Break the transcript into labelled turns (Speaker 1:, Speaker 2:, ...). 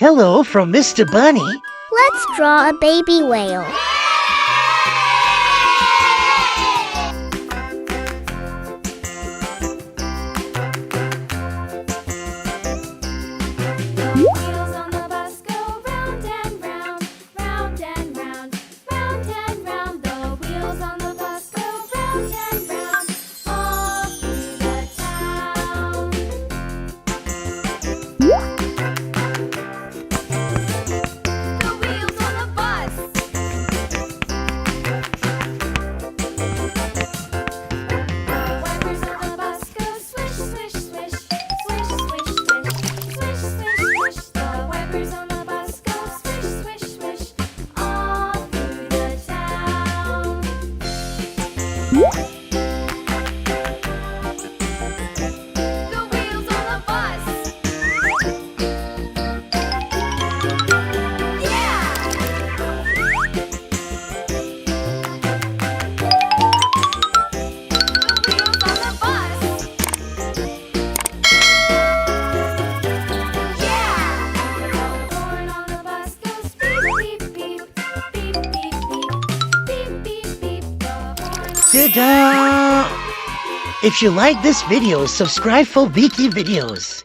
Speaker 1: Hello from Mr. Bunny.
Speaker 2: Let's draw a baby whale.
Speaker 3: Wheels on the bus go round and round, round and round, round and round. The wheels on the bus go round and round, all through the town. The wheels on the bus. The wipers on the bus go swish, swish, swish, swish, swish, swish, swish, swish, swish. The wipers on the bus go swish, swish, swish, all through the town. The wheels on the bus. Yeah! The wheels on the bus. Yeah! The horn on the bus goes beep, beep, beep, beep, beep, beep, beep, beep, beep. The horn on
Speaker 1: Ta-da! If you like this video, subscribe for Wiki videos.